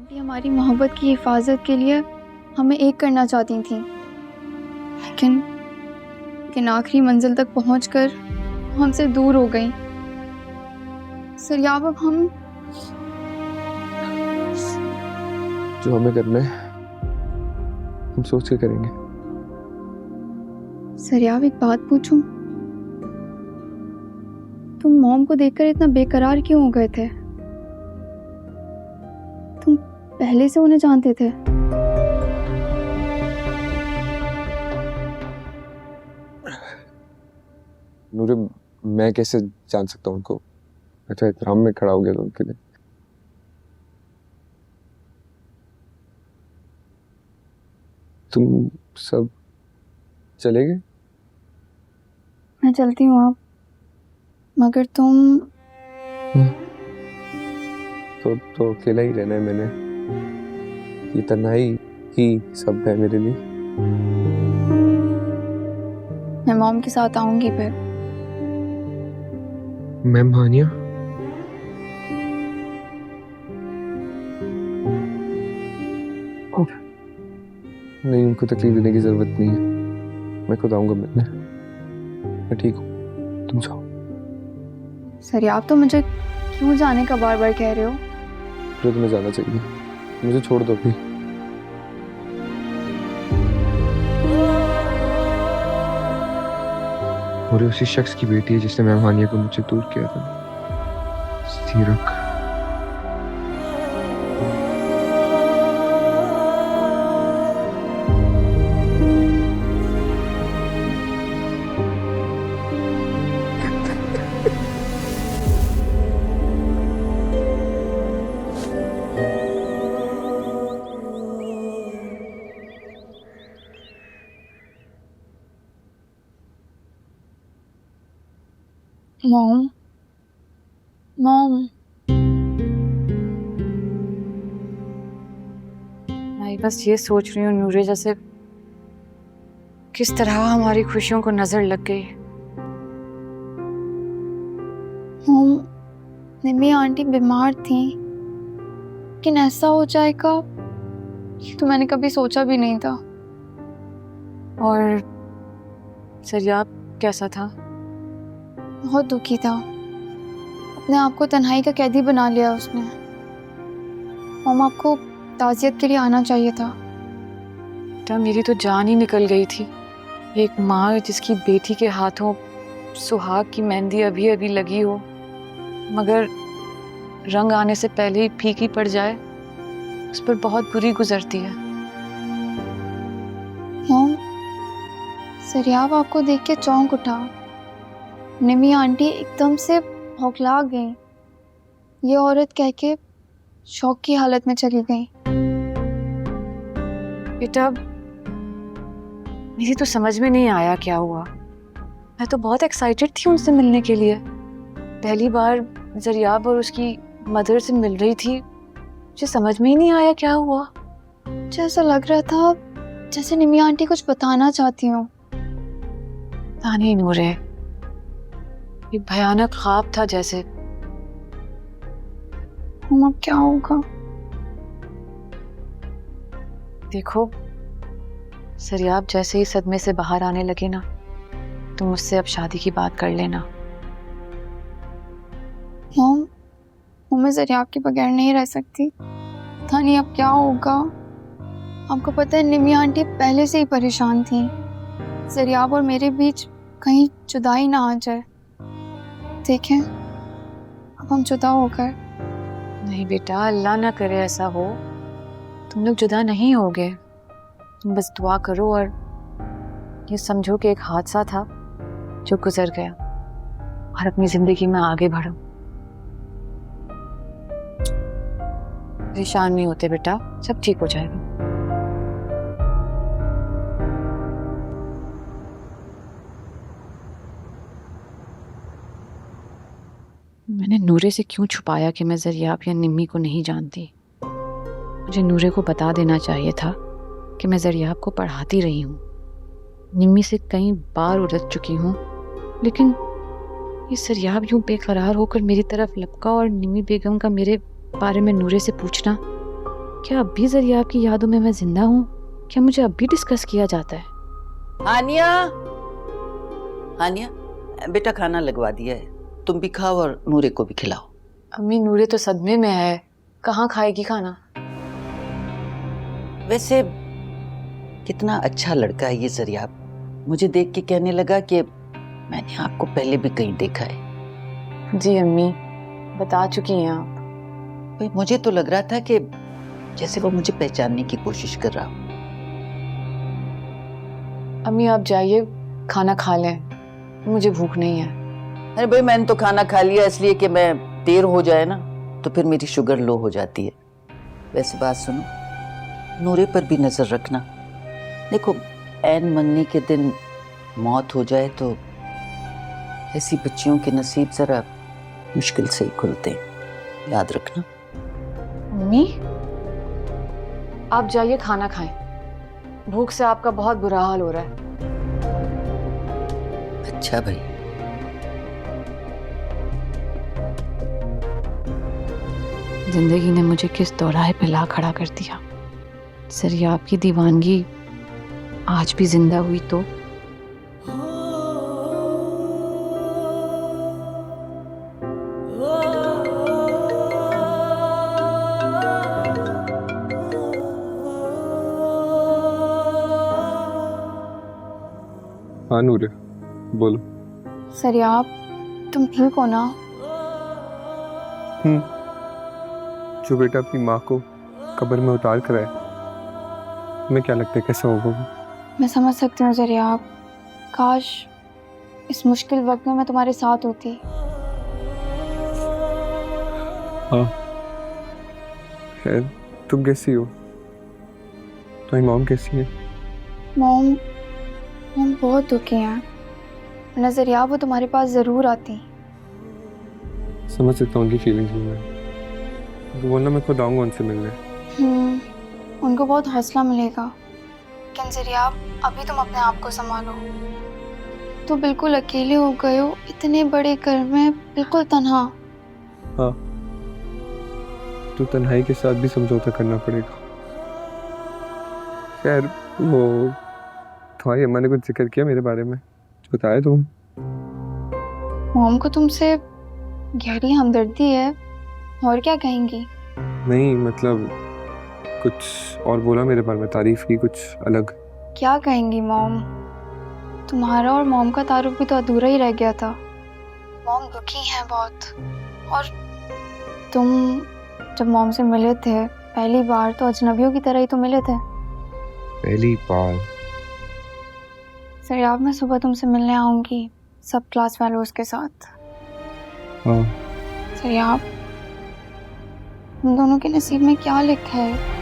Aunty हमारी मोहब्बत की हिफाजत के लिए हमें एक करना चाहती थी, लेकिन आखिरी मंजिल तक पहुंचकर वो हमसे दूर हो गई। सरियाब, अब हम जो हमें करना है हम सोच के करेंगे। सरियाब, एक बात पूछूं? तुम मॉम को देखकर इतना बेकरार क्यों हो गए थे? तुम पहले से उन्हें जानते थे? नूरे, मैं कैसे जान सकता हूँ उनको? मैं तो एहतराम में खड़ा हो गया था उनके लिए। तुम सब चले गए? मैं चलती हूँ आप, मगर तुम तो अकेला ही रहना है मैंने। ये तन्हाई ही सब है मेरे लिए। मैं मॉम के साथ आऊंगी फिर। मैम हानिया, नहीं, उनको तकलीफ देने की जरूरत नहीं है। मैं खुद आऊंगा मिलने। मैं ठीक हूँ, तुम जाओ। सरियाब, तो मुझे क्यों जाने का बार बार कह रहे हो? जो तुम्हें जाना चाहिए, मुझे छोड़ दो अभी। और उसी शख्स की बेटी है जिसने मैम हानिया को मुझसे दूर किया था। सीरक। Mom, mom. मैं बस ये सोच रही हूँ नूरे, जैसे किस तरह हमारी खुशियों को नजर लग गई। मॉम, निम्मी आंटी बीमार थी, लेकिन ऐसा हो जाएगा ये तो मैंने कभी सोचा भी नहीं था। और सरियाब कैसा था? बहुत दुखी था, अपने आप को तन्हाई का कैदी बना लिया उसने। मॉम, आपको ताज़ियत के लिए आना चाहिए था। बेटा, मेरी तो जान ही निकल गई थी। एक माँ जिसकी बेटी के हाथों सुहाग की मेहंदी अभी अभी लगी हो, मगर रंग आने से पहले ही फीकी पड़ जाए, उस पर बहुत बुरी गुजरती है। मॉम, सरियाब आपको देख के चौंक उठा। निमी आंटी एकदम से हौखला गई। ये औरत कह के शौक की हालत में चली गई। बेटा, मेरी तो समझ में नहीं आया क्या हुआ। मैं तो बहुत एक्साइटेड थी उनसे मिलने के लिए। पहली बार जरियाब और उसकी मदर से मिल रही थी, मुझे समझ में ही नहीं आया क्या हुआ। मुझे ऐसा लग रहा था जैसे निमी आंटी कुछ बताना चाहती हूँ। पता नहीं नूरे, एक भयानक ख्वाब था जैसे। अब क्या होगा? देखो, सरियाब जैसे ही सदमे से बाहर आने लगे ना, तुम मुझसे अब शादी की बात कर लेना। मॉम, मैं सरियाब के बगैर नहीं रह सकती। पता नहीं अब क्या होगा। आपको पता है निमी आंटी पहले से ही परेशान थी। सरियाब और मेरे बीच कहीं जुदाई ना आ जाए। देखें, अब हम जुदा हो गए। नहीं बेटा, अल्लाह ना करे ऐसा हो। तुम लोग जुदा नहीं होगे। तुम बस दुआ करो और ये समझो कि एक हादसा था जो गुजर गया, और अपनी जिंदगी में आगे बढ़ो। परेशान नहीं होते बेटा, सब ठीक हो जाएगा। मैंने नूरे से क्यों छुपाया कि मैं जरियाब या निम्मी को नहीं जानती? मुझे नूरे को बता देना चाहिए था कि मैं जरियाब को पढ़ाती रही हूँ, निम्मी से कई बार उलझ चुकी हूँ, लेकिन ये सरियाब यूं बेकरार होकर मेरी तरफ लपका और निम्मी बेगम का मेरे बारे में नूरे से पूछना, क्या अब भी जरिया की यादों में मैं जिंदा हूँ? क्या मुझे अब भी डिस्कस किया जाता है? हानिया, हानिया, बेटा खाना लगवा दिया है, तुम भी खाओ और नूरे को भी खिलाओ। अम्मी नूरे तो सदमे में है, कहाँ खाएगी खाना? वैसे कितना अच्छा लड़का है ये जरिया, मुझे देख के कहने लगा कि मैंने आपको पहले भी कहीं देखा है। जी अम्मी, बता चुकी हैं आप। भाई मुझे तो लग रहा था कि जैसे वो मुझे पहचानने की कोशिश कर रहा हो। अम्मी आप जाइए, खाना खा लें, मुझे भूख नहीं है। अरे भाई मैंने तो खाना खा लिया इसलिए कि मैं देर हो जाए ना तो फिर मेरी शुगर लो हो जाती है। वैसे बात सुनो, नूरे पर भी नजर रखना। देखो ऐन मंगनी के दिन मौत हो जाए तो ऐसी बच्चियों के नसीब जरा मुश्किल से ही खुलते हैं, याद रखना। मम्मी आप जाइए खाना खाएं, भूख से आपका बहुत बुरा हाल हो रहा है। अच्छा भाई। जिंदगी ने मुझे किस दौराहे पे ला खड़ा कर दिया। जरिया आपकी दीवानगी आज भी जिंदा हुई तो हाँ नूरे, बोलो। सरियाब, तुम ठीक हो ना? जो बेटा अपनी माँ को कब्र में उतार कर आए, तुम्हें क्या लगता है कैसा होगा वो? मैं समझ सकती हूँ सरियाब, काश इस मुश्किल वक्त में मैं तुम्हारे साथ होती। हाँ खैर, तुम कैसी हो? तुम्हारी मॉम कैसी है? मॉम बहुत दुखी हैं। नजरिया वो तुम्हारे पास ज़रूर आती। समझ सकता हूँ उनकी फीलिंग्स भी मैं। तो बोलना मैं खुद आऊँगा उनसे मिलने। उनको बहुत हौसला मिलेगा। लेकिन ज़रिया अभी तुम अपने आप को संभालो। तो बिल्कुल अकेले हो गए हो इतने बड़े घर में, बिल्कुल तन्हा। हाँ, तो तन्हाई के साथ भी समझौता करना पड़ेगा। खैर वो तुम्हारी अम्मा ने कुछ जिक्र किया मेरे बारे में, कुछ बताया तुम? मॉम को तुमसे गहरी हमदर्दी है, और क्या कहेंगी? नहीं मतलब कुछ और बोला मेरे बारे में, तारीफ की कुछ अलग? क्या कहेंगी मॉम? तुम्हारा और मॉम का तारुफ भी तो अधूरा ही रह गया था। मॉम दुखी हैं बहुत। और तुम जब मॉम से मिले थे पहली बार तो अजनबियों की तरह ही तो मिले थे। पहली बार? सरियाब मैं सुबह तुमसे मिलने आऊंगी सब क्लास फेलोज के साथ। हाँ। सरियाब, हम दोनों के नसीब में क्या लिखा है?